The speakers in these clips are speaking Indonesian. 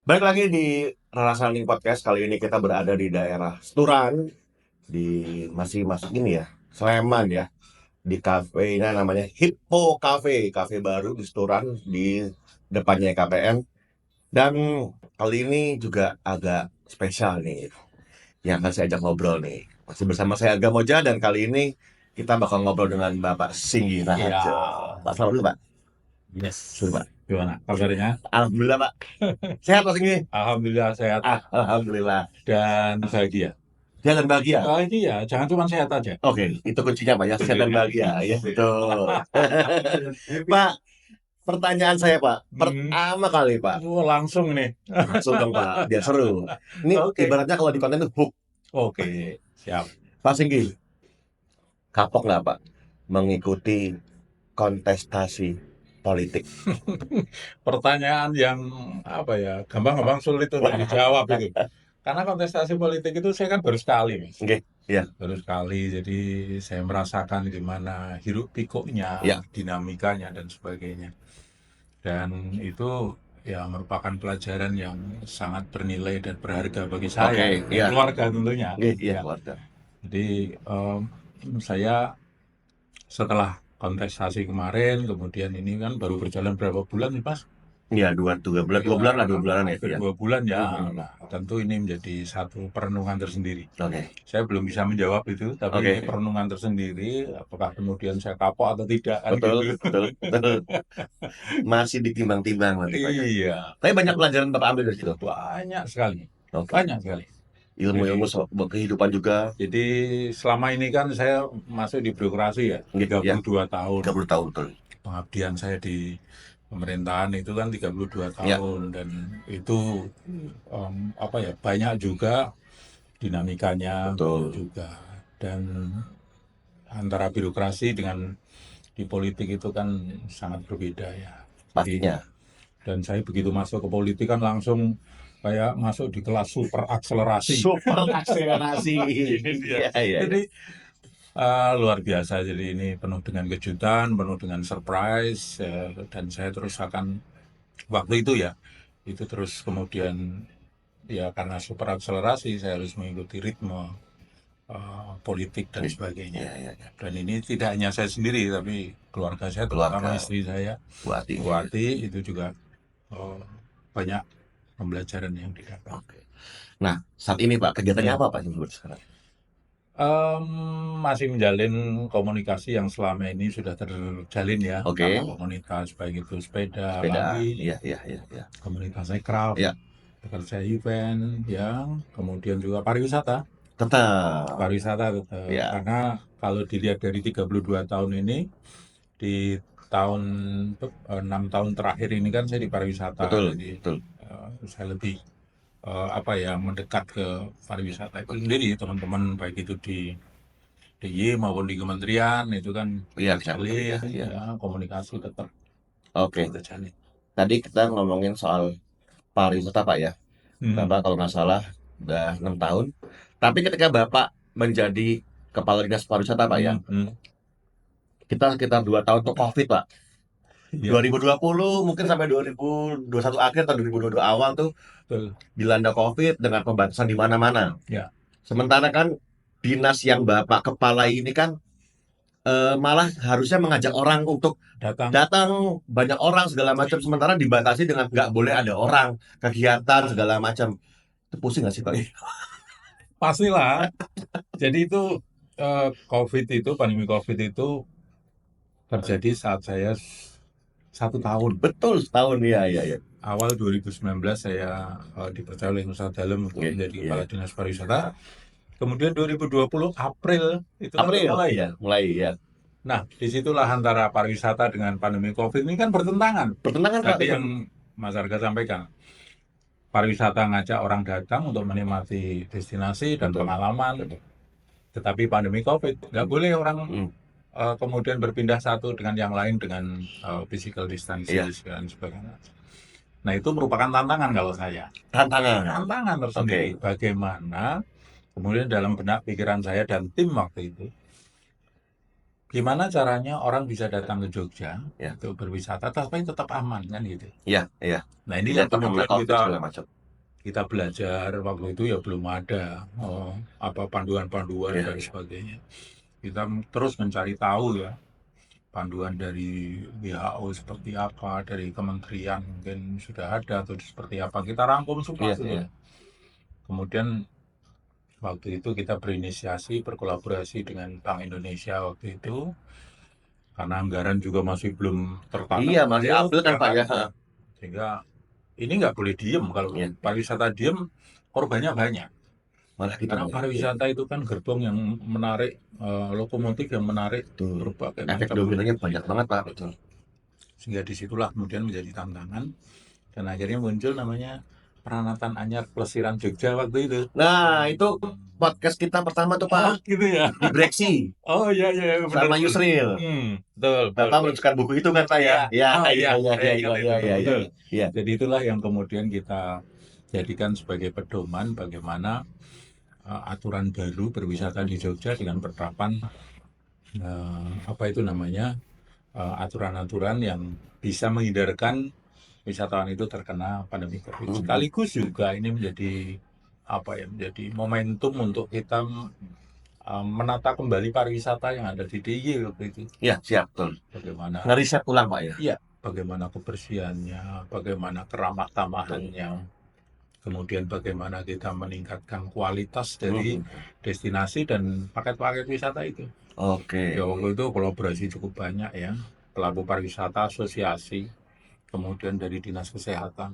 Balik lagi di Rarasaning Podcast. Kali ini kita berada di daerah Seturan, di masih ini ya, Sleman ya, di kafenya namanya Hippo Cafe, kafe baru di Seturan di depannya KPN. Dan kali ini juga agak spesial nih, yang akan saya ajak ngobrol nih. Masih bersama saya Agam Moja dan kali ini kita bakal ngobrol dengan Bapak Singgi Iya, Raharjo. Pak, selamat dulu Pak. yes. Selamat Pak. Gimana kabarnya? Alhamdulillah Pak. Sehat Pak Singgi. Alhamdulillah sehat Alhamdulillah. dan bahagia. Sehat dan bahagia. Bahagia, jangan cuma sehat aja. Oke, itu kuncinya Pak ya, sehat dan bahagia ya, betul. Pak, pertanyaan saya Pak, Hmm, pertama kali Pak, langsung nih. langsung dong Pak, biar seru. Ini Oke. ibaratnya kalau di konten itu hook. Oke, siap. Pak Singgi, kapok nggak Pak mengikuti kontestasi politik? Pertanyaan yang apa ya, gampang-gampang sulit untuk dijawab itu. Karena kontestasi politik itu saya kan baru sekali, Mas. Oke, ya, Baru sekali, jadi saya merasakan gimana hiruk pikuknya, ya, dinamikanya dan sebagainya. Dan itu ya merupakan pelajaran yang sangat bernilai dan berharga bagi oke, saya dan ya, keluarga tentunya. oke, ya Ya, keluarga. jadi saya setelah kontestasi kemarin, kemudian ini kan baru berjalan berapa bulan nih, Mas? Ya, dua bulan lah, 2 bulanan ya, Hampir ya. 2 bulan ya. Hmm, Nah, tentu ini menjadi satu perenungan tersendiri. Oke, Saya belum bisa menjawab itu, tapi oke, ini perenungan tersendiri. Apakah kemudian saya kapok atau tidak kan betul, gitu? betul, betul. Masih ditimbang-timbang nanti Pak ya. Iya, Tapi banyak pelajaran Bapak ambil dari situ. banyak sekali, Oke. banyak sekali. Ilmu-ilmu Jadi kehidupan juga. Jadi selama ini kan saya masuk di birokrasi ya, Ya, 32 tahun. 30 tahun betul. Pengabdian saya di pemerintahan itu kan 32 Ya, tahun dan itu apa ya banyak juga dinamikanya banyak betul. juga dan antara birokrasi dengan di politik itu kan sangat berbeda ya. Jadi Pastinya. dan saya begitu masuk ke politik kan langsung kayak masuk di kelas super akselerasi. Super akselerasi. Ini dia. Iya, iya, iya. Jadi luar biasa, jadi ini penuh dengan kejutan, penuh dengan surprise, dan saya terus akan waktu itu ya, itu terus kemudian ya karena super akselerasi saya harus mengikuti ritme politik dan sebagainya. Iya, iya, iya. Dan ini tidak hanya saya sendiri, tapi keluarga saya, terutama Keluarga, istri saya, buati. Bu Ati, itu juga banyak pembelajaran yang didapat. Oke. Nah, saat ini Pak, kegiatannya Ya. apa Pak sekarang? Masih menjalin komunikasi yang selama ini sudah terjalin ya, Oke. karena komunitas baik itu sepeda, Sepeda. lari, Iya, iya, iya, iya. komunitas aircraft, Iya, pekerja event, yang kemudian juga pariwisata, tetap. tetap, Ya, karena kalau dilihat dari 32 tahun ini, di tahun 6 tahun terakhir ini kan saya di pariwisata, betul, jadi betul. saya lebih apa ya mendekat ke pariwisata itu sendiri, teman-teman baik itu di DIY maupun di kementerian itu kan Iya, kita kecamatan. Iya, jalin iya. ya komunikasi tetap Oke. kita jalin. Tadi kita ngomongin soal pariwisata Pak ya. Hmm. Bapak kalau nggak salah udah 6 tahun. Tapi ketika Bapak menjadi kepala dinas pariwisata Pak ya, Hmm. Hmm. kita sekitar 2 tahun untuk COVID Pak. Ya, 2020 mungkin sampai 2021 akhir atau 2022 awal tuh betul. dilanda COVID dengan pembatasan di mana-mana. Ya, Sementara kan dinas yang Bapak kepala ini kan malah harusnya mengajak orang untuk datang. datang banyak orang segala macam. Sementara dibatasi dengan nggak boleh ada orang, kegiatan segala macam. Itu pusing nggak sih Pak? Pastilah. Jadi itu COVID itu, pandemi COVID itu terjadi saat saya 1 tahun. Betul setahun ya, ya, ya. Awal 2019 saya dipercaya oleh Nusa Dalem untuk Oke, menjadi iya. kepala dinas pariwisata. Kemudian 2020 April itu kan April mulai ya, ya. mulai ya. Nah, disitulah antara pariwisata dengan pandemi COVID ini kan bertentangan. Pertentangan Pak Tadi betul. yang Mas Arga sampaikan, pariwisata ngajak orang datang untuk menikmati destinasi dan Betul. pengalaman, Betul. tetapi pandemi COVID nggak boleh orang Hmm, kemudian berpindah satu dengan yang lain dengan physical distancing iya, dan sebagainya. Nah, itu merupakan tantangan kalau saya. tantangan. Tantangan Oke. tersendiri. Bagaimana kemudian dalam benak pikiran saya dan tim waktu itu, gimana caranya orang bisa datang ke Jogja Ya, untuk berwisata tapi tetap aman kan gitu. iya, iya. Nah, ini Tidak yang terkena kemudian COVID kita segala macam. kita belajar waktu itu ya belum ada panduan-panduan Iya, dan sebagainya. Kita terus mencari tahu ya panduan dari WHO seperti apa, dari kementerian mungkin sudah ada atau seperti apa. Kita rangkum semua iya, gitu. iya. Kemudian waktu itu kita berinisiasi berkolaborasi dengan Bank Indonesia waktu itu karena anggaran juga masih belum tertata. Iya, masih update kan Pak ya. Sehingga ini nggak boleh diem. Kalau Iya. pariwisata diem, korbannya banyak. Malah kita Karena pariwisata itu kan gerbong yang menarik, lokomotif yang menarik Betul. berbagai Efek macam. dominonya banyak banget Pak. Betul. Sehingga disitulah kemudian menjadi tantangan dan akhirnya muncul namanya Peranatan Anyar Plesiran Jogja waktu itu. Nah, itu podcast kita pertama tuh Oh Pak. gitu ya. Di Breksi Oh iya iya benar. sama Yusril. Betul. Bapak menuliskan buku itu kan Pak ya? Iya. Iya, Oh iya, iya, iya, saya iya, ingat iya, itu. iya, Betul. iya. Jadi itulah yang kemudian kita jadikan sebagai pedoman bagaimana aturan baru berwisata di Jogja dengan penerapan apa itu namanya aturan-aturan yang bisa menghindarkan wisatawan itu terkena pandemi COVID. Sekaligus juga ini menjadi menjadi momentum untuk kita menata kembali pariwisata yang ada di DIY waktu itu. Iya, siap, betul. Bagaimana Ngeriset ulang Pak ya? Iya, bagaimana kebersihannya, bagaimana keramah tamahannya, kemudian bagaimana kita meningkatkan kualitas dari destinasi dan paket-paket wisata itu. Oke. Ya waktu itu kolaborasi cukup banyak ya, pelaku pariwisata, asosiasi, kemudian dari Dinas Kesehatan,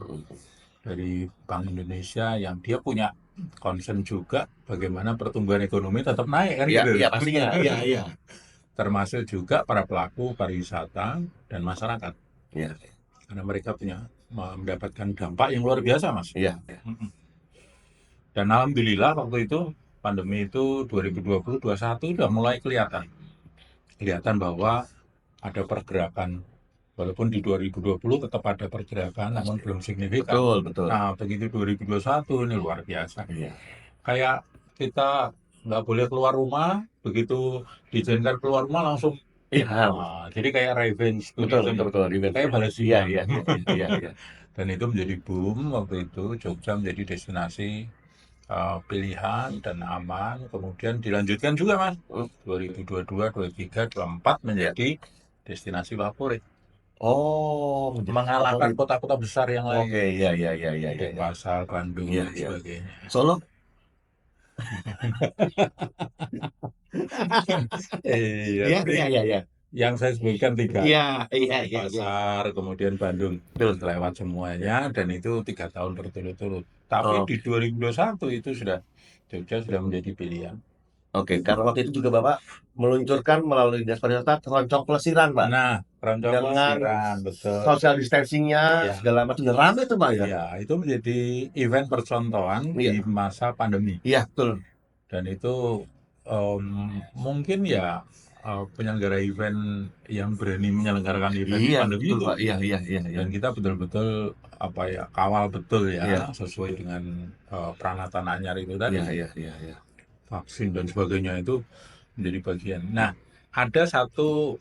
dari Bank Indonesia yang dia punya concern juga bagaimana pertumbuhan ekonomi tetap naik kan Iya, gitu. iya pastinya. Iya, iya. Termasuk juga para pelaku pariwisata dan masyarakat. Iya. Karena mereka mendapatkan dampak yang luar biasa, Mas. Iya. Dan alhamdulillah waktu itu pandemi itu 2020-2021 udah mulai kelihatan bahwa ada pergerakan. Walaupun di 2020 tetap ada pergerakan, namun belum signifikan. Betul, betul. Nah, begitu 2021 ini luar biasa. Iya. Kayak kita nggak boleh keluar rumah, begitu diizinkan keluar rumah langsung. Iya. Jadi kayak revenge. Betul. Kayak balas Iya, dendam. iya, iya, iya. Dan itu menjadi boom waktu itu. Jogja menjadi destinasi pilihan dan aman. Kemudian dilanjutkan juga, Mas. 2022, 2023, 2024 menjadi destinasi favorit. Oh, Mengalahkan kota-kota besar yang lain. Oke, iya, iya, iya, iya. Denpasar, Bandung, Iya, dan iya. sebagainya. Solo? Iya, iya. Yang saya sebutkan 3. Iya. Denpasar, kemudian Bandung. Betul. Lewat semuanya, dan itu 3 tahun berturut-turut. Tapi di 2021 itu Jogja sudah menjadi pilihan. Oke, karena waktu itu juga Bapak meluncurkan melalui Dinas Pariwisata Keroncong Plesiran, Pak. Nah, Keroncong Dengan Plesiran, betul. social distancingnya, segala macam, ramai tuh Pak ya? Ya, itu menjadi event percontohan di masa pandemi. Iya, betul. Dan itu mungkin ya penyelenggara event yang berani menyelenggarakan event pandemi betul, itu. Pak. Iya. Dan kita betul-betul kawal betul ya, sesuai dengan peranatan anyar itu tadi. Iya. Vaksin dan sebagainya itu menjadi bagian. Nah, ada satu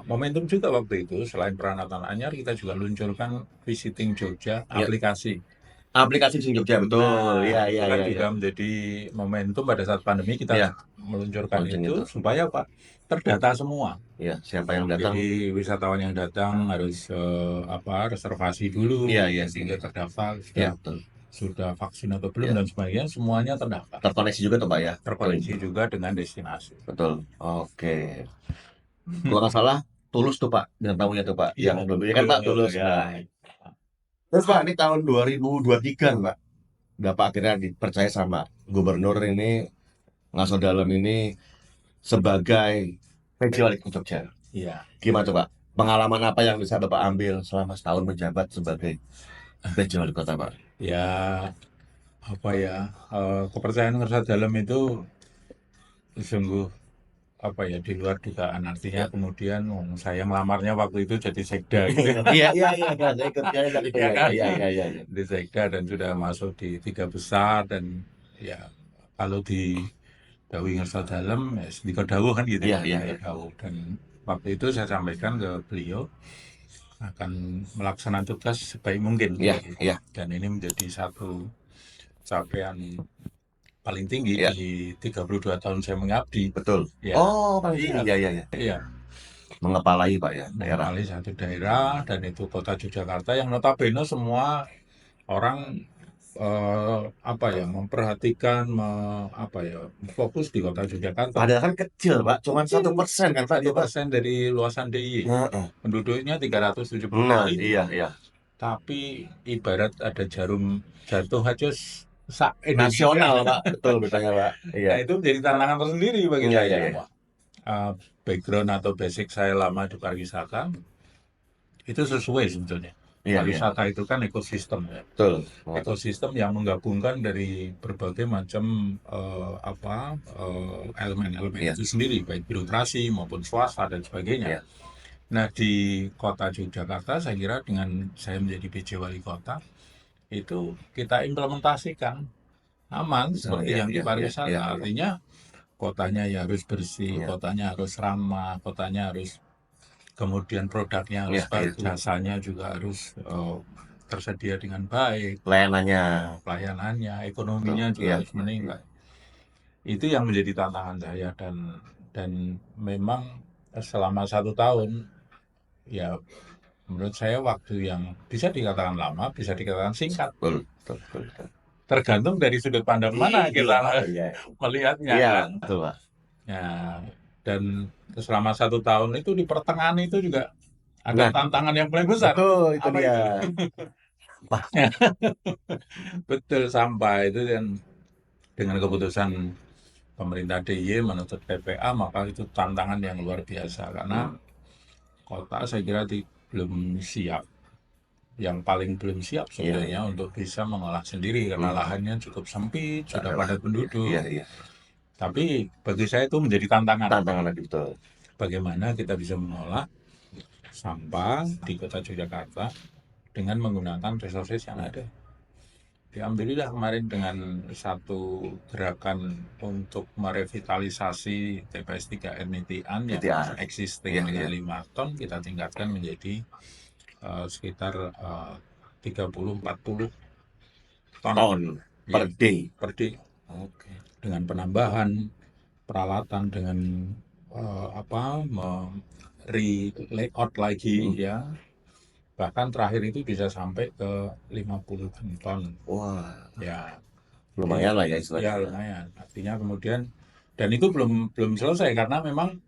momentum juga waktu itu, selain peranatan anyar kita juga luncurkan Visiting Jogja aplikasi. Aplikasi Visiting Jogja, betul. Iya. Kan juga menjadi momentum pada saat pandemi kita meluncurkan itu supaya terdata semua. Iya, siapa yang datang. Jadi wisatawan yang datang harus reservasi dulu. Iya. Sehingga terdaftar Betul. sudah vaksin atau belum dan sebagainya, semuanya terdaftar. Terkoneksi juga tuh Pak ya? Terkoneksi juga dengan destinasi. Betul. Oke. Kalau nggak salah, Tulus tuh Pak, dengan tamunya tuh Pak. Yang dulunya kan Pak Tulus. Terus Pak, ini tahun 2023 Pak. Bapak akhirnya dipercaya sama Gubernur ini, Ngaso Dalem ini sebagai PJ Wali Kota Jogja. Iya. Gimana tuh Pak? Pengalaman apa yang bisa Bapak ambil selama setahun menjabat sebagai PJ Wali Kota Pak? Ya, kepercayaan Ngaso Dalem itu sungguh di luar dugaan. Artinya kemudian saya melamarnya waktu itu jadi sekda gitu. Iya, saya ikut iya. Di sekda dan sudah masuk di 3 besar, dan ya kalau di dawuh Ngaso Dalem sedika dawuh kan gitu. Iya. Dan waktu itu saya sampaikan ke beliau akan melaksanakan tugas sebaik mungkin. Iya, iya, Dan ini menjadi satu capaian paling tinggi iya, di 32 tahun saya mengabdi. betul. Ya, Oh, paling iya, tinggi. Iya, iya, iya. iya, Mengepalai Pak ya daerah. mengepalai satu daerah dan itu kota Yogyakarta yang notabene semua orang apa ya memperhatikan apa ya fokus di kota Yogyakarta. Padahal kan kecil Pak, cuma Kecil. 1% kan Pak dia Pak. 1% dari luasan DIY. Heeh. Penduduknya 375 Nah, ribu. iya, iya. Tapi ibarat ada jarum jatuh aja sak Indonesia. Nasional Pak, betul betulnya Pak. Iya. Nah, itu menjadi tantangan tersendiri bagi Iya, saya. iya, iya. Background atau basic saya lama di pariwisata itu sesuai sebetulnya. Iya, iya. Pariwisata itu kan ekosistem ya. Betul. Ekosistem yang menggabungkan dari berbagai macam elemen-elemen Iya. itu sendiri, baik birokrasi maupun swasta dan sebagainya. Iya. Nah, di kota Yogyakarta saya kira dengan saya menjadi PJ Wali Kota itu kita implementasikan aman seperti iya, yang di iya, pariwisata. iya, iya. Artinya kotanya ya harus bersih, Iya. kotanya harus ramah, kotanya harus kemudian produknya harus Iya, baik, iya. jasanya juga harus tersedia dengan baik, Layanannya. pelayanannya, ekonominya juga Iya, harus iya, meningkat. Itu yang menjadi tantangan saya dan memang selama 1 tahun ya menurut saya waktu yang bisa dikatakan lama, bisa dikatakan singkat. Betul, betul, betul, betul. Tergantung dari sudut pandang mana kita Iya. melihatnya Iya, kan. betul Pak. Ya, dan selama 1 tahun itu di pertengahan itu juga ada Nah, tantangan yang paling besar. betul itu Apa dia. Wah, Betul, sampai itu dan dengan keputusan pemerintah DIY menutup PPA maka itu tantangan yang luar biasa karena kota saya kira belum siap. Yang paling belum siap sebenarnya untuk bisa mengolah sendiri karena lahannya cukup sempit, sudah padat penduduk. iya, iya. Tapi bagi saya itu menjadi tantangan. Tantangan lagi betul. Bagaimana kita bisa mengolah sampah di kota Yogyakarta dengan menggunakan resources yang ada. Alhamdulillah kemarin dengan satu gerakan untuk merevitalisasi TPS 3R Nitian yang existing dengan 5 ton kita tingkatkan menjadi sekitar 30-40 ton per day. Oke. Dengan penambahan peralatan dengan layout lagi ya. Bahkan terakhir itu bisa sampai ke 50 ton. Wah. Ya. Lumayan lah ya istilahnya. Ya lumayan. Artinya kemudian dan itu belum selesai karena memang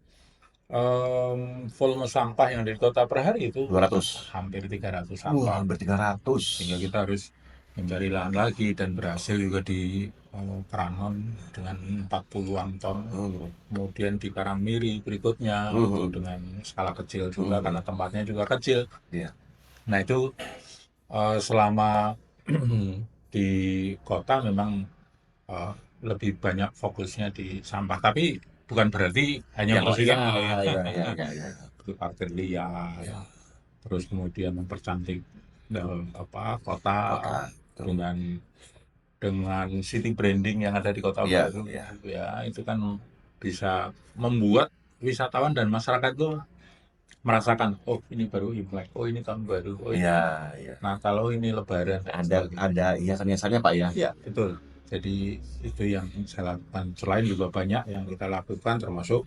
volume sampah yang ada di kota per hari itu 200. hampir 300 sampah. Hampir 300. Sehingga kita harus mencari lahan lagi dan berhasil juga di Kranon dengan 40-an ton. Kemudian di Karangmiri berikutnya itu dengan skala kecil juga karena tempatnya juga kecil. Iya. Nah itu selama di kota memang lebih banyak fokusnya di sampah. Tapi bukan berarti hanya membersihkan parkir liar, terus kemudian mempercantik kota dengan city branding yang ada di kota baru. Ya itu kan bisa membuat wisatawan dan masyarakat itu merasakan ini baru Imlek, ini tahun baru, ini Natal, ini Lebaran. Ada hiasan-hiasannya Pak ya. Iya betul. Jadi itu yang saya lakukan. Selain juga banyak yang kita lakukan termasuk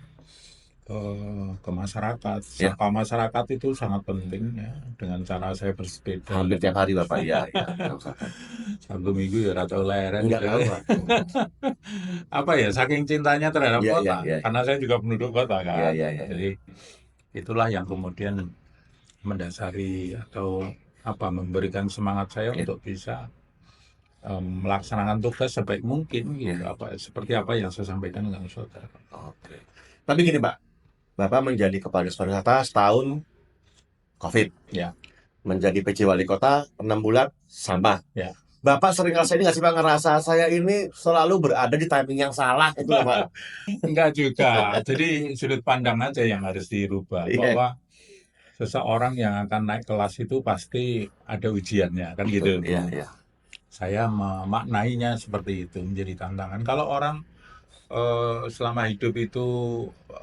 ke masyarakat. Sapa masyarakat itu sangat penting ya. Dengan cara saya bersepeda. Hampir tiap hari Bapak ya. Sabtu Minggu ya rata leren. Enggak tahu Pak. Apa ya saking cintanya terhadap kota. Karena saya juga penduduk kota kan. Jadi itulah yang kemudian mendasari atau memberikan semangat saya untuk bisa melaksanakan tugas sebaik mungkin gitu. Seperti apa yang saya sampaikan dengan saudara. Oke. Tapi gini Pak, Bapak menjadi kepala dinas pariwisata setahun COVID. Ya. Menjadi PJ Wali Kota 6 bulan sampah. Ya. Bapak sering nggak sih Pak ngerasa saya ini selalu berada di timing yang salah itu Pak? Enggak juga. Jadi sudut pandang aja yang harus dirubah bahwa seseorang yang akan naik kelas itu pasti ada ujiannya kan gitu. Iya. Saya memaknainya seperti itu menjadi tantangan. Kalau orang selama hidup itu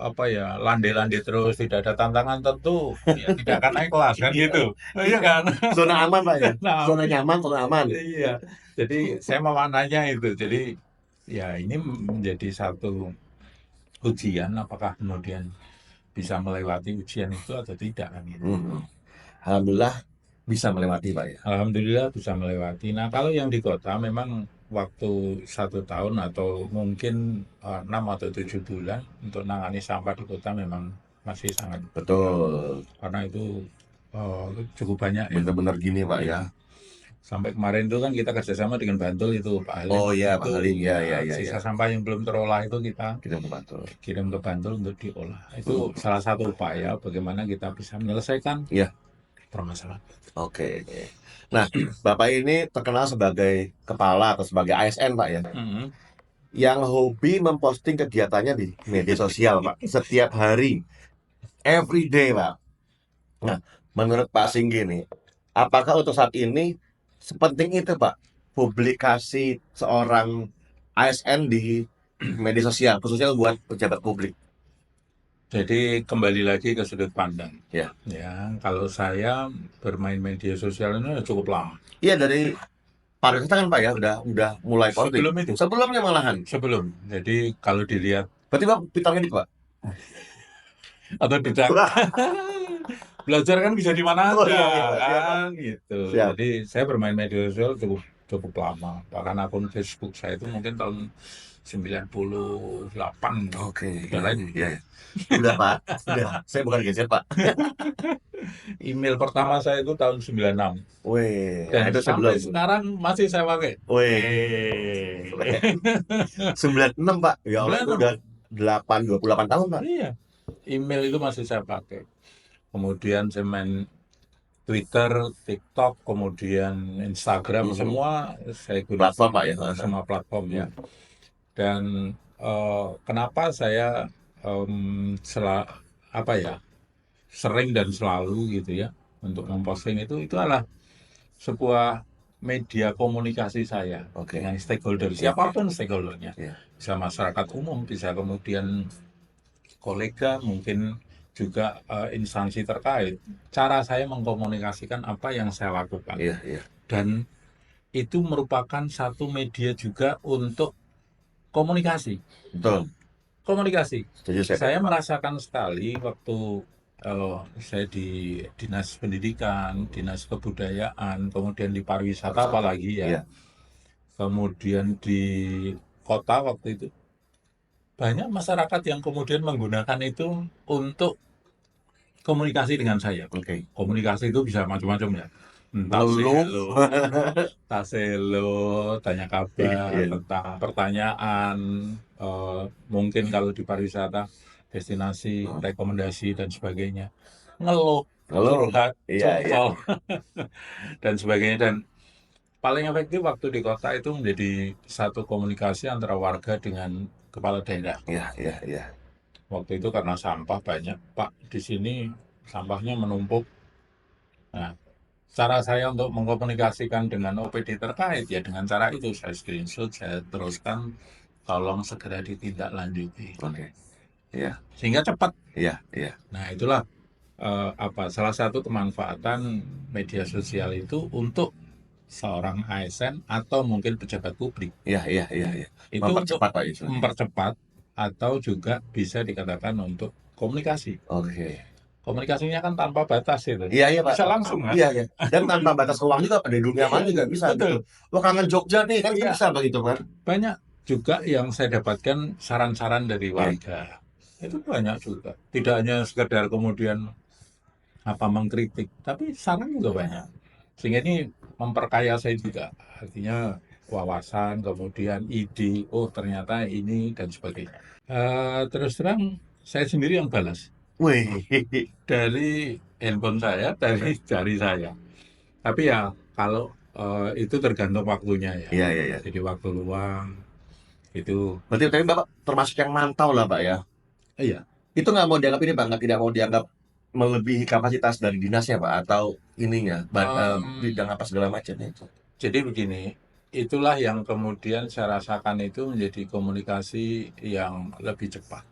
apa ya, landai-landai terus, tidak ada tantangan tentu, ya tidak akan naik kelas kan gitu. Oh, iya kan? Zona aman Pak ya. Nah, Zona nyaman, zona aman. iya. Jadi saya memaknanya itu. Jadi ya ini menjadi satu ujian, apakah kemudian bisa melewati ujian itu atau tidak kan gitu. Alhamdulillah bisa melewati Pak ya. Alhamdulillah bisa melewati. Nah, kalau yang di kota memang waktu 1 tahun atau mungkin 6 atau 7 bulan untuk nangani sampah di kota memang masih sangat Betul. karena itu eh, cukup banyak ya. Bener-bener gini Pak ya. Sampai kemarin itu kan kita kerjasama dengan Bantul itu Pak Halim. Oh iya Pak Itu Halim ya ya ya sisa ya. sampah yang belum terolah itu kita Kita membantu. kirim ke Bantul untuk diolah. Itu salah satu upaya bagaimana kita bisa menyelesaikan Iya. permasalahan. Oke. Nah, Bapak ini terkenal sebagai kepala atau sebagai ASN Pak ya, Mhm. yang hobi memposting kegiatannya di media sosial Pak, setiap hari, every day Pak. Nah, menurut Pak Singgi nih, apakah untuk saat ini sepenting itu Pak, publikasi seorang ASN di media sosial, khususnya buat pejabat publik? Jadi kembali lagi ke sudut pandang. Ya. Ya, kalau saya bermain media sosial ini udah cukup lama. Iya dari pariwisata kan Pak ya, udah mulai posting. Sebelum itu. Sebelumnya malahan. Sebelum. Jadi kalau dilihat Berarti Pak Peternya Pak? atau tidak belajar kan bisa di mana Oh, aja iya, iya, siap, kan gitu. Siap. Jadi saya bermain media sosial cukup cukup lama. Bahkan akun Facebook saya itu mungkin tahun 98. Oke. Udah lain. Iya. Udah Pak, udah. Saya bukan gadget Pak. Email pertama saya itu tahun 96. Wih, Dan itu sampai sebelum. sekarang masih saya pakai. Wih. 96 Pak. Ya Allah itu 96. udah 28 tahun Pak. Iya. Email itu masih saya pakai. Kemudian saya main Twitter, TikTok, kemudian Instagram, semua saya gunakan. Platform Pak ya. Semua platform ya. Dan kenapa saya sering dan selalu gitu ya untuk memposting itu adalah sebuah media komunikasi saya Oke. dengan stakeholder, siapapun stakeholdernya. Iya. Bisa masyarakat umum, bisa kemudian kolega, mungkin juga instansi terkait. Cara saya mengkomunikasikan apa yang saya lakukan. Iya, iya. Dan itu merupakan satu media juga untuk komunikasi. Betul. Komunikasi. Setuju saya. Saya merasakan sekali waktu saya di dinas pendidikan, dinas kebudayaan, kemudian di pariwisata apalagi ya. Iya. Kemudian di kota waktu itu banyak masyarakat yang kemudian menggunakan itu untuk komunikasi dengan saya. Oke. Komunikasi itu bisa macam-macam ya. Entah Ngeluh. selo, tanya kabar Iya. tentang pertanyaan, mungkin kalau di pariwisata destinasi, rekomendasi dan sebagainya. Ngeluh, curhat, Iya, iya. curcol, dan sebagainya. Dan paling efektif waktu di kota itu menjadi satu komunikasi antara warga dengan kepala daerah. Iya, iya, iya. Waktu itu karena sampah banyak, Pak, di sini sampahnya menumpuk. Nah, cara saya untuk mengkomunikasikan dengan OPD terkait ya dengan cara itu saya screenshot, saya teruskan, tolong segera ditindaklanjuti. Oke. Iya. Sehingga cepat. Iya, iya. Nah, itulah salah satu kemanfaatan media sosial itu untuk seorang ASN atau mungkin pejabat publik. Iya, iya, iya, iya. Itu Mempercepat Pak untuk mempercepat atau juga bisa dikatakan untuk komunikasi. Oke. Komunikasinya kan tanpa batas itu. Iya, iya Pak. Bisa langsung kan? Iya, iya. Dan tanpa batas ruang juga Pak, di dunia mana juga bisa. Betul. Gitu. Wah, kangen Jogja nih kan Iya. bisa begitu kan. Banyak juga yang saya dapatkan saran-saran dari warga. Itu banyak juga. Tidak hanya sekedar kemudian mengkritik, tapi saran juga banyak. Sehingga ini memperkaya saya juga. Artinya wawasan, kemudian ide, oh ternyata ini dan sebagainya. Terus terang saya sendiri yang balas Wih. dari handphone saya, dari jari saya. Tapi ya kalau itu tergantung waktunya ya. Iya, iya, iya. Jadi waktu luang itu. Berarti tapi Bapak termasuk yang mantau lah Pak ya. Iya. Itu nggak mau dianggap ini Pak, tidak mau dianggap melebihi kapasitas dari dinasnya Pak atau ininya bidang apa segala macam itu. Jadi begini, itulah yang kemudian saya rasakan itu menjadi komunikasi yang lebih cepat.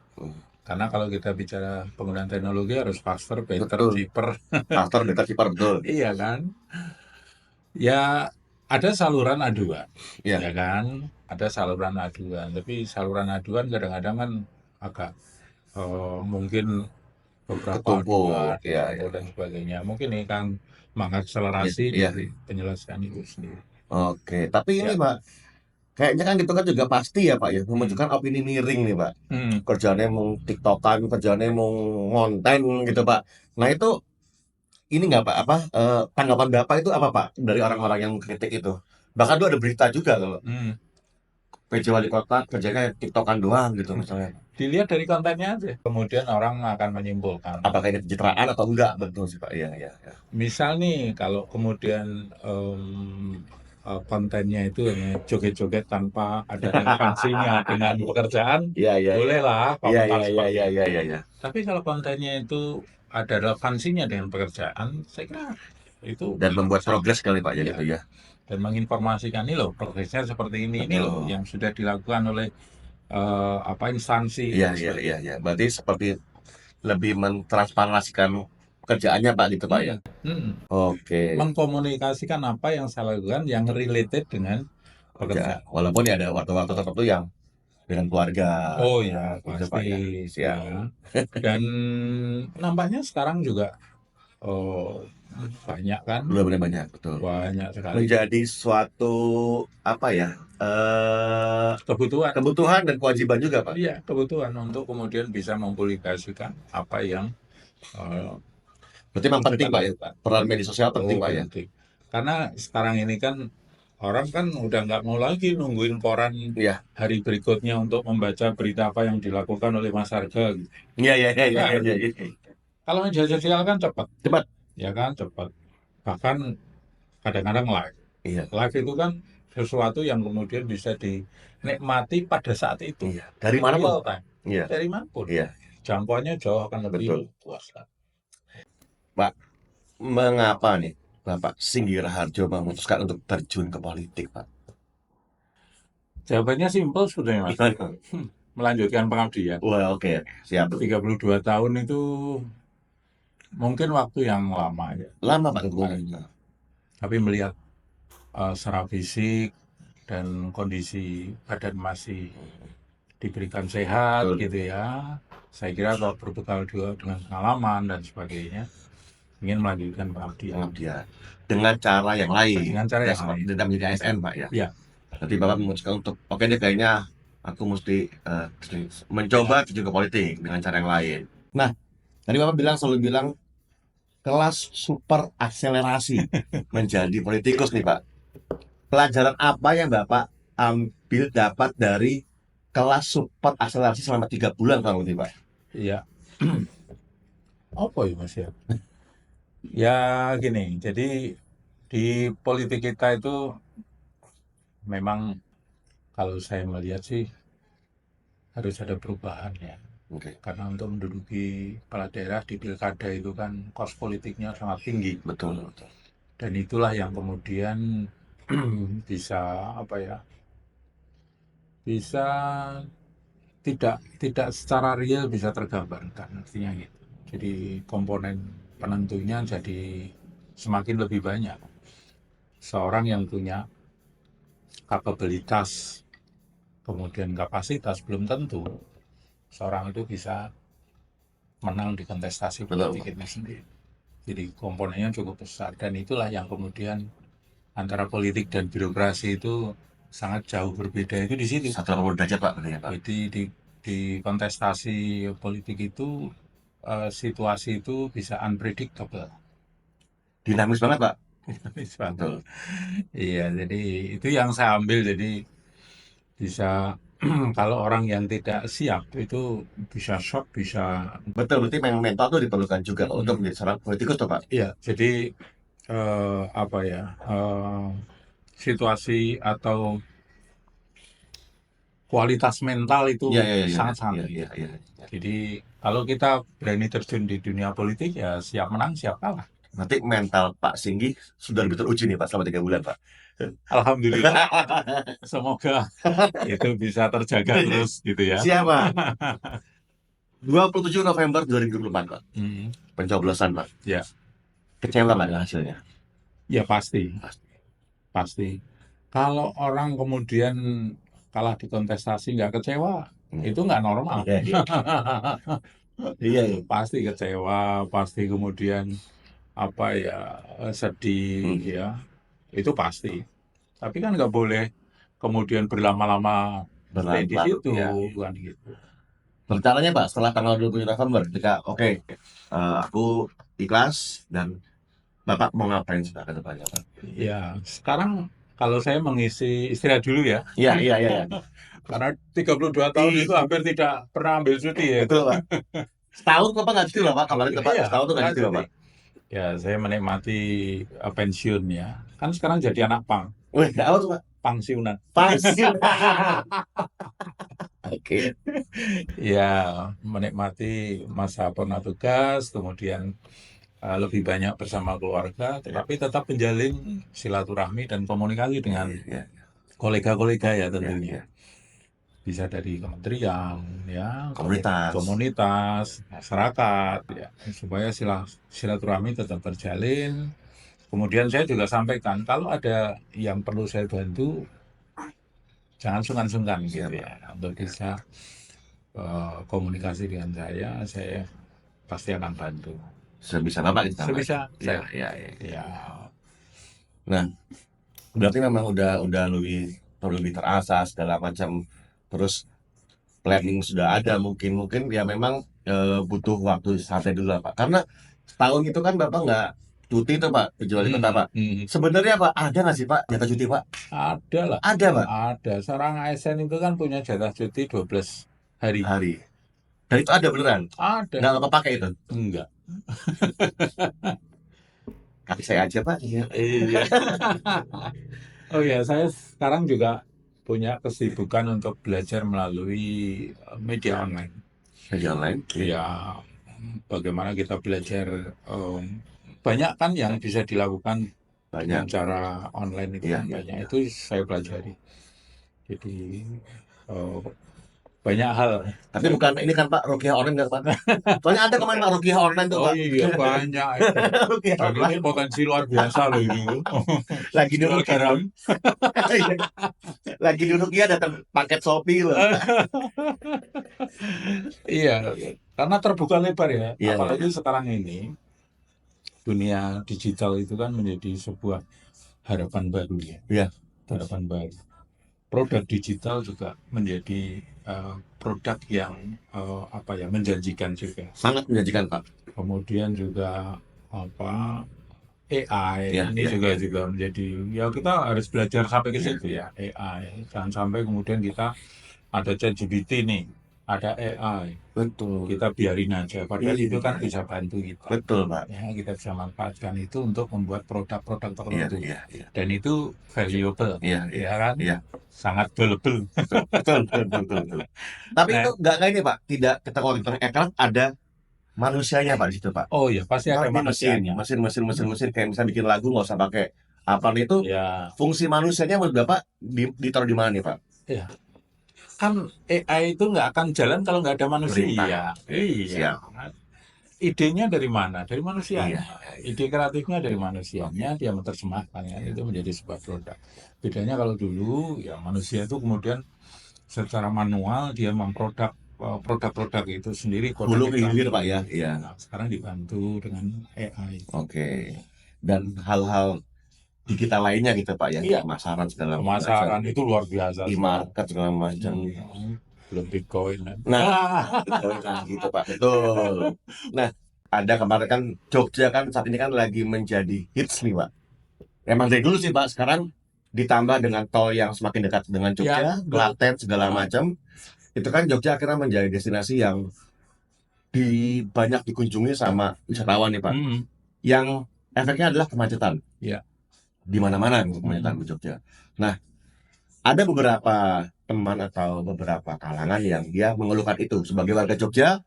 Karena kalau kita bicara penggunaan teknologi harus faster, better, Betul. cheaper. Faktor beta kiper betul. Iya kan? Ya ada saluran aduan, Iya. ya kan? Ada saluran aduan, tapi saluran aduan kadang-kadang kan agak mungkin beberapa aduan Ketumpuk. Iya, iya. berkumpul dan sebagainya. Mungkin ini kan Iya, mengakselerasi iya. dari penyelesaian itu sendiri. Oke, tapi ini Ya. Pak, kayaknya kan gitu kan juga pasti ya Pak ya, Hmm. memunculkan opini miring nih Pak. Hmm. Kerjaannya mau tiktokan, kerjaannya mau ngonten gitu Pak. Nah itu ini nggak Pak, tanggapan Bapak itu apa Pak dari orang-orang yang kritik itu? Bahkan itu ada berita juga kalau Hmm. PJ Wali Kota kerjanya tiktokan doang gitu misalnya. Dilihat dari kontennya aja. Kemudian orang akan menyimpulkan. Apakah ini pencitraan atau enggak? Betul sih Pak, iya, iya, iya. Misal nih, kalau kemudian kontennya itu hanya joget-joget tanpa ada relevansinya dengan pekerjaan, Iya, iya, iya. bolehlah Iya, komentar iya, iya, seperti iya, itu. iya, iya, iya. Tapi kalau kontennya itu ada relevansinya dengan pekerjaan, saya kira itu Dan membuat bisa. progres kali Pak ya Iya. gitu ya. Dan menginformasikan ini loh progresnya seperti ini loh Betul. yang sudah dilakukan oleh instansi Iya, dan iya, iya, sebagainya. iya. Berarti seperti lebih mentransparansikan pekerjaannya Pak gitu Pak ya. Oke. Mengkomunikasikan apa yang saya lakukan yang related dengan Ya, pekerjaan. walaupun ya ada waktu-waktu tertentu yang dengan keluarga. Oh ya, Gitu Pak pasti ya. ya. Siap. Dan nampaknya sekarang juga oh, banyak kan, Udah benar banyak, betul. banyak sekali Menjadi suatu apa ya? kebutuhan. Kebutuhan dan kewajiban juga Pak. Iya, kebutuhan untuk kemudian bisa mempublikasikan apa yang Berarti memang kita penting Pak ya. lakukan. Peran media sosial penting Oh, Pak ya. penting. Karena sekarang ini kan orang kan udah nggak mau lagi nungguin koran Iya. hari berikutnya untuk membaca berita apa yang dilakukan oleh Mas Harga gitu. Iya, iya, iya, iya, Nah, iya, iya. kalau media sosial kan cepat, Cepat. ya kan cepat. Bahkan kadang-kadang live. Iya. Live itu kan sesuatu yang kemudian bisa dinikmati pada saat itu. Iya. Dari mana Real pun. time. Iya. Dari manapun. Iya. Jangkauannya jauh akan lebih Betul. luas kan. Pak, mengapa nih Bapak Singgih Raharjo memutuskan untuk terjun ke politik Pak? Jawabannya simpel sebetulnya Mas. Gimana? Melanjutkan pengabdian. Wah, oke. Siap. 32 tahun itu mungkin waktu yang lama ya. Lama Pak tentunya. Tapi melihat secara fisik dan kondisi badan masih diberikan sehat Betul. gitu ya. Saya kira kalau berbekal juga dengan pengalaman dan sebagainya, ingin melanjutkan pengabdian. Pengabdian. Dengan cara yang lain. Dengan cara yang seperti lain. tidak menjadi ASN Pak ya. Iya. Nanti Bapak memutuskan untuk oke deh kayaknya aku mesti mencoba terjun ke politik dengan cara yang lain. Nah, tadi Bapak selalu bilang kelas super akselerasi menjadi politikus nih Pak. Pelajaran apa yang Bapak ambil dapat dari kelas super akselerasi selama 3 bulan kalau gitu Pak? Iya. Apa ya Mas ya? Ya gini, jadi di politik kita itu memang kalau saya melihat sih harus ada perubahan ya. Oke. Karena untuk menduduki kepala daerah di pilkada itu kan kos politiknya sangat tinggi. Betul. Dan itulah yang kemudian bisa apa ya? Bisa tidak secara real bisa tergambarkan artinya gitu. Jadi komponen penentunya jadi semakin lebih banyak. Seorang yang punya kapabilitas kemudian kapasitas belum tentu seorang itu bisa menang di kontestasi politik itu sendiri. Jadi komponennya cukup besar dan itulah yang kemudian antara politik dan birokrasi itu sangat jauh berbeda itu di situ. 180 derajat Pak berarti ya Pak. Jadi di kontestasi politik itu situasi itu bisa unpredictable. Dinamis banget Pak. Betul. Iya, jadi itu yang saya ambil jadi bisa kalau orang yang tidak siap itu bisa shock, bisa Betul, berarti memang mental tuh diperlukan juga untuk menjadi seorang politikus tuh Pak. iya, jadi apa ya situasi atau kualitas mental itu sangat-sangat tinggi. Jadi kalau kita berani terjun di dunia politik ya siap menang siap kalah. Nanti mental Pak Singgih sudah lebih teruji nih Pak selama 3 bulan Pak. Alhamdulillah. Semoga itu bisa terjaga terus gitu ya. Siapa? 27 November 2024 Pak. Pencoblosan Pak. Ya. Kecewa nggak dengan hasilnya? Ya pasti. Kalau orang kemudian kalah di kontestasi nggak kecewa, itu nggak normal. Iya. Iya. Pasti kecewa, pasti kemudian apa ya, sedih ya, itu pasti. Tapi kan nggak boleh kemudian berlama-lama stay di Berlarut-larut, situ, ya. kan gitu. Rencananya Pak setelah tanggal 27 November ketika aku ikhlas dan Bapak mau ngapain sudah ke depannya Pak? Ya, sekarang kalau saya mengisi istirahat dulu ya, Iya. karena 32 tahun itu hampir tidak pernah ambil cuti ya. Betul Pak. Setahun Bapak nggak cuti loh Pak, kemarin Pak Iya, setahun tuh nggak cuti loh cuti. Pak. Ya, saya menikmati pensiun ya. Kan sekarang jadi anak pang, Wih, nggak apa tuh Pak? pangsiunan. Pasti. Oke. Ya, menikmati masa purna tugas, kemudian lebih banyak bersama keluarga, tetapi tetap menjalin silaturahmi dan komunikasi dengan Iya. kolega-kolega ya Iya. tentunya. Bisa dari kementerian, ya, Komunitas. masyarakat, ya, supaya silaturahmi tetap terjalin. Kemudian saya juga sampaikan, kalau ada yang perlu saya bantu, jangan sungkan-sungkan gitu ya, untuk bisa komunikasi dengan saya pasti akan bantu. Sebisa Bapak kita. Sebisa saya. Ya. Ya, Nah, berarti memang udah lebih terasa segala macam. Terus planning sudah ada, mungkin ya memang butuh waktu santai dulu lah Pak. Karena setahun itu kan Bapak nggak cuti tuh Pak, kecuali kota Pak. Sebenarnya Pak ada nggak sih Pak jatah cuti Pak? Ada lah. Ada Pak. Ada. Seorang ASN itu kan punya jatah cuti 12 hari. Dan itu ada beneran? Ada. Nggak Bapak pakai itu? Enggak. Kasih saya aja Pak. Iya. Oh ya, saya sekarang juga punya kesibukan untuk belajar melalui media online. Media online? Ya, bagaimana kita belajar, banyak kan yang bisa dilakukan dengan cara online itu kan banyak. Itu saya pelajari. Jadi banyak hal. Tapi bukan ini kan Pak, rukiah online nggak Pak? Soalnya ada kemarin Pak rukiah online tuh Pak. Oh iya banyak. Dan ini potensi luar biasa loh ini. Lagi di Jual garam. Lagi di rukiah datang paket Shopee loh. Iya, karena terbuka lebar ya. Iya. Apalagi sekarang ini dunia digital itu kan menjadi sebuah harapan baru ya. Iya. Harapan baru. Produk digital juga menjadi produk yang menjanjikan juga. Sangat menjanjikan Pak. Kemudian juga AI ini juga menjadi, ya kita harus belajar sampai ke situ ya, AI. Jangan sampai kemudian kita ada ChatGPT nih, ada AI. Betul. Kita biarin aja, padahal itu kan bisa bantu kita. Betul Pak. Ya, kita bisa manfaatkan itu untuk membuat produk-produk tertentu. Iya. Dan itu valuable, ya kan? Iya. Sangat valuable. Betul. Tapi itu nggak kayak ini Pak, tidak kita kalau kita ekran ada manusianya Pak di situ Pak. Oh ya, pasti ada manusianya. Mesin kayak misalnya bikin lagu nggak usah pakai apa itu. Ya. Fungsi manusianya menurut Bapak ditaruh di mana nih Pak? Iya. Kan AI itu nggak akan jalan kalau nggak ada manusia. Iya. Idenya dari mana? Dari manusianya. Ide kreatifnya dari manusianya, dia menerjemahkan ya, itu menjadi sebuah produk. Bedanya kalau dulu ya manusia itu kemudian secara manual dia memproduk produk-produk itu sendiri. Hulu ke hilir Pak ya. Iya. Nah, sekarang dibantu dengan AI. Oke. Dan hal-hal digital lainnya gitu Pak ya. Iya. Pemasaran segala macam. Pemasaran itu luar biasa. E-market segala macam. Belum Bitcoin. Nah, gitu Pak. Betul. Nah, ada kemarin kan Jogja kan saat ini kan lagi menjadi hits nih Pak. Emang dari dulu sih Pak, sekarang ditambah dengan tol yang semakin dekat dengan Jogja, Klaten segala macam. Itu kan Jogja akhirnya menjadi destinasi yang banyak dikunjungi sama wisatawan nih Pak. Yang efeknya adalah kemacetan. Iya. Di mana-mana kemacetan di Jogja. Nah, ada beberapa teman atau beberapa kalangan yang dia mengeluhkan itu. Sebagai warga Jogja,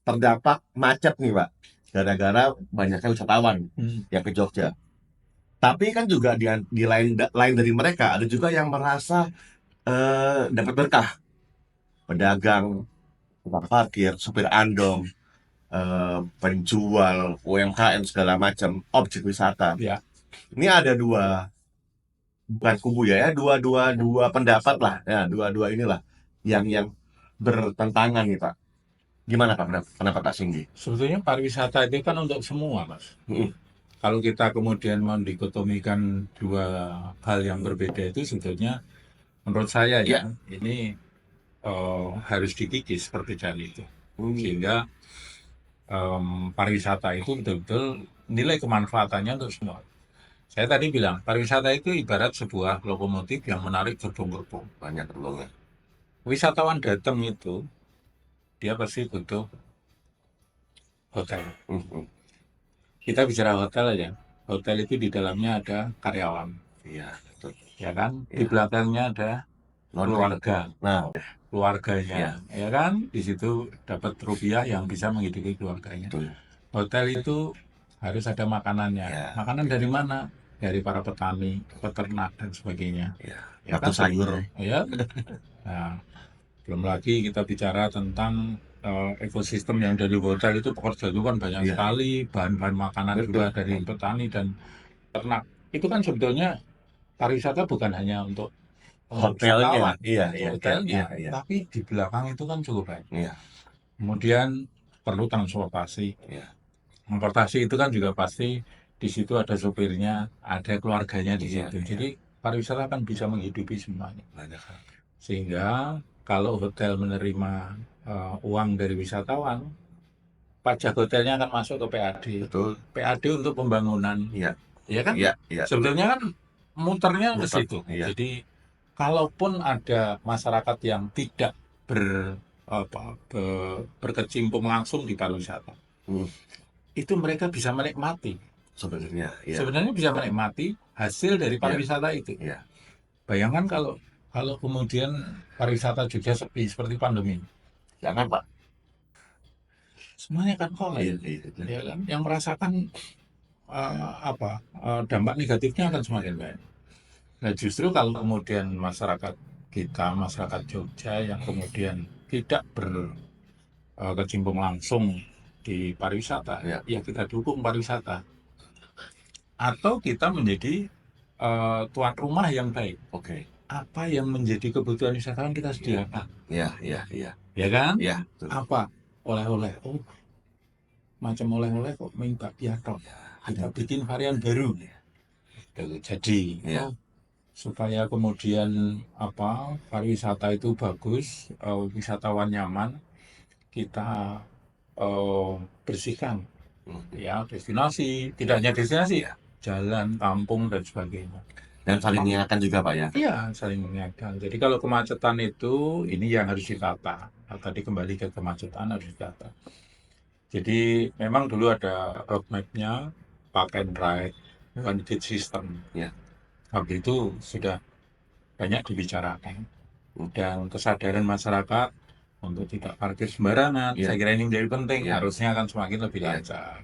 terdampak macet nih Pak, gara-gara banyaknya wisatawan yang ke Jogja. Tapi kan juga di lain dari mereka ada juga yang merasa dapat berkah. Pedagang, tukang parkir, supir andong, penjual, UMKM segala macam, objek wisata. Ya, Ini ada dua, bukan kubu ya, dua pendapat lah, ya, dua inilah yang bertentangan nih Pak. Gimana Pak pendapat Pak Singgi? sebetulnya pariwisata itu kan untuk semua, Mas. Mm-mm. Kalau kita kemudian mendikotomikan dua hal yang berbeda itu sebetulnya menurut saya Ya. ya, ini harus dikikis perbedaan itu. Sehingga pariwisata itu betul-betul nilai kemanfaatannya untuk semua. Saya tadi bilang, pariwisata itu ibarat sebuah lokomotif yang menarik gerbong-gerbong. Banyak gerbongnya. Wisatawan datang itu, dia pasti butuh hotel. Mm-mm. Kita bicara hotel aja. Hotel itu di dalamnya ada karyawan, Iya, betul. ya kan? Di Iya. belakangnya ada Laundry. keluarga, Nah, keluarganya, Iya. ya kan? Di situ dapat rupiah yang bisa menghidupi keluarganya. betul. Hotel itu harus ada makanannya. Iya. Makanan dari mana? Dari para petani, peternak dan sebagainya. Iya. Ya Satu kan? sayur. Ya. Nah, belum lagi kita bicara tentang ekosistem yang dari hotel itu pekerja itu kan banyak Iya. sekali, bahan-bahan makanan Betul. juga dari petani dan ternak. Itu kan sebetulnya pariwisata bukan hanya untuk Hotelnya, wisatawan, iya, untuk iya, hotelnya, iya, iya. tapi di belakang itu kan cukup banyak. Iya. Kemudian perlu transportasi. Iya. Transportasi itu kan juga pasti di situ ada sopirnya, ada keluarganya di Iya, situ. iya. Jadi pariwisata kan bisa menghidupi semuanya. Banyak. Sehingga kalau hotel menerima uang dari wisatawan, pajak hotelnya akan masuk ke PAD. Betul. PAD untuk pembangunan. Iya. Ya kan? Iya, iya. Sebetulnya kan muternya ke Muter, situ. iya. Jadi kalaupun ada masyarakat yang tidak berkecimpung langsung di pariwisata, itu mereka bisa menikmati. Sebenarnya, iya. Sebenarnya bisa menikmati hasil dari pariwisata itu. Iya. Bayangkan kalau kemudian pariwisata Jogja sepi seperti pandemi, Jangan Pak. semuanya kan Iya, kolek, iya. ya kan? Yang merasakan dampak negatifnya akan semakin banyak. Nah justru kalau kemudian masyarakat kita, masyarakat Jogja yang kemudian tidak berkecimpung langsung di pariwisata, Iya. ya kita dukung pariwisata. Atau kita menjadi tuan rumah yang baik. Oke. Apa yang menjadi kebutuhan wisatawan kita sediakan, Iya, iya, iya. ya kan? Iya, betul. Apa? Oleh-oleh. Oh, macam oleh-oleh kok mie bakpia tok. Kita bikin varian baru. Jadi, Iya. supaya kemudian pariwisata itu bagus, wisatawan nyaman, kita bersihkan ya destinasi, tidak hanya destinasi, jalan, kampung dan sebagainya. Dan saling mengingatkan juga Pak ya. Iya, saling mengingatkan. Jadi kalau kemacetan itu ini yang harus ditata. Nah, tadi kembali ke kemacetan harus ditata. Jadi memang dulu ada roadmap-nya, park and ride, transit system. Iya. Waktu itu sudah banyak dibicarakan. Dan kesadaran masyarakat untuk tidak parkir sembarangan, Iya. saya kira ini menjadi penting. Iya. Harusnya akan semakin lebih Iya. lancar.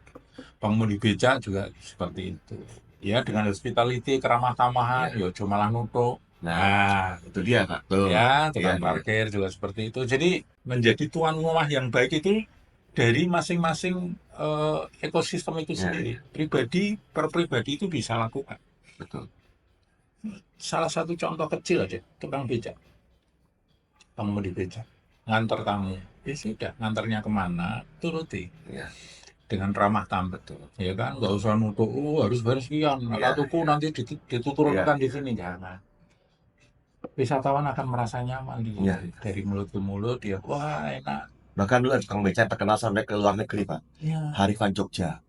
Pengemudi becak juga seperti itu. Ya, dengan hospitality, keramah tamahan, ya cuma malah nutuk. Nah, itu dia Pak. Tuh. Ya, tukang Iya, parkir juga seperti itu. Jadi menjadi tuan rumah yang baik itu dari masing-masing ekosistem itu Iya, sendiri. Pribadi per pribadi itu bisa lakukan. Betul. Salah satu contoh kecil aja, tukang becak, pengemudi becak, nganter tamu. Ya sudah, nganternya kemana, turuti. Iya. Dengan ramah tamah, ya kan? Nggak usah nutup, harus bayar sekian. Iya, Kalau tuku nanti dituturunkan di sini, jangan. Wisatawan akan merasa nyaman di Iya. dari mulut ke mulut, dia wah enak. Bahkan dulu ada tukang becak terkenal sampai ke luar negeri Pak. Ya. Harifan Jogja.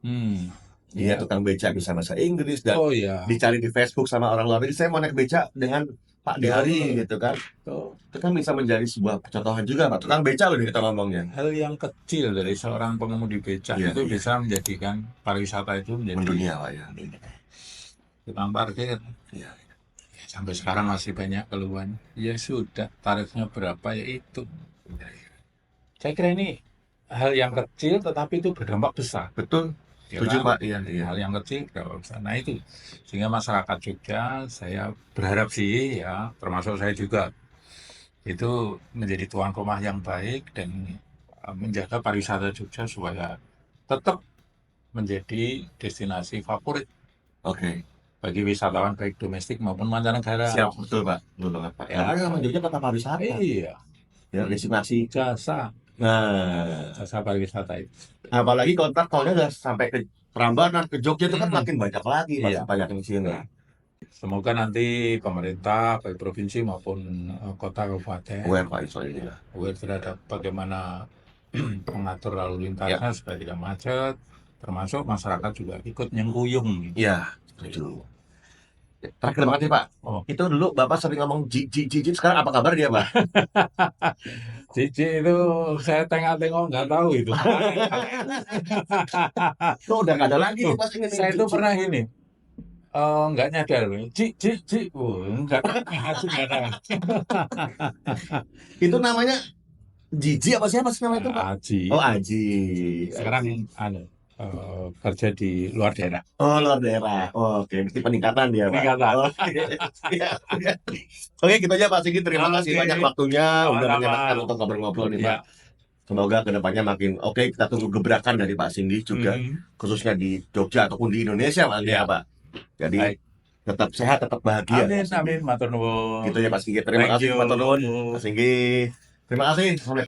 Dia Ya. tukang becak bisa bahasa Inggris dan Oh ya. dicari di Facebook sama orang luar negeri. Saya mau naik becak dengan Pak Deari gitu kan. Itu kan bisa menjadi sebuah contohan juga Pak. Tukang becak loh kita ngomongnya. Hal yang kecil dari seorang pengemudi becak Iya, itu iya. bisa menjadikan pariwisata itu menjadi Mendunia Pak ya. tukang parkir. Iya. Sampai sekarang masih banyak keluhan. Ya sudah, tarifnya berapa ya itu. Saya kira ini hal yang kecil tetapi itu berdampak besar. Betul. Ya Setuju kan? Pak. Iya, iya. Hal yang kecil berdampak besar. Nah itu sehingga masyarakat Jogja saya berharap sih ya termasuk saya juga itu menjadi tuan rumah yang baik dan menjaga pariwisata Jogja supaya tetap menjadi destinasi favorit Oke. bagi wisatawan baik domestik maupun mancanegara. Siap, betul Pak. Betul banget Pak. Ya. Karena memang Jogja kota pariwisata. Iya, Ya, destinasi. jasa Nah, pariwisata itu. apalagi kalau ntar tolnya udah sampai ke Prambanan, ke Jogja itu kan makin banyak lagi Pak, Iya. banyak di sini. Semoga nanti pemerintah baik provinsi maupun kota kabupaten Aware Pak soal ini. aware terhadap bagaimana mengatur lalu lintasnya supaya tidak macet, termasuk masyarakat juga ikut nyengkuyung. Iya, setuju. Terakhir banget nih Pak. Oh. Itu dulu Bapak sering ngomong jijik, sekarang apa kabar dia Pak? Cici itu saya tengok-tengok nggak tahu itu. Tuh udah nggak ada lagi nih Mas ini. Saya itu pernah ini nggak nyadar, Ci, nggak ada. Itu namanya Jiji apa siapa sih namanya itu Pak? Aji. Oh Aji. Sekarang kerja di luar daerah. Oh luar daerah. Oh, oke, mesti peningkatan dia Pak. Peningkatan. Oke, gitu aja Pak Sigi. Terima kasih Oke. banyak waktunya udah Sama-sama. menyempatkan untuk ngobrol-ngobrol nih Iya. Pak. Semoga kedepannya makin oke. Kita tunggu gebrakan dari Pak Singgi juga, khususnya di Jogja ataupun di Indonesia Pak. Iya. Ya Pak. Jadi Baik. tetap sehat, tetap bahagia. Amin, Pak Singgi. amin, matur nuwun. Gitu ya Pak Singgi. Terima Thank kasih you. Pak Singgi. Terima kasih. Sampai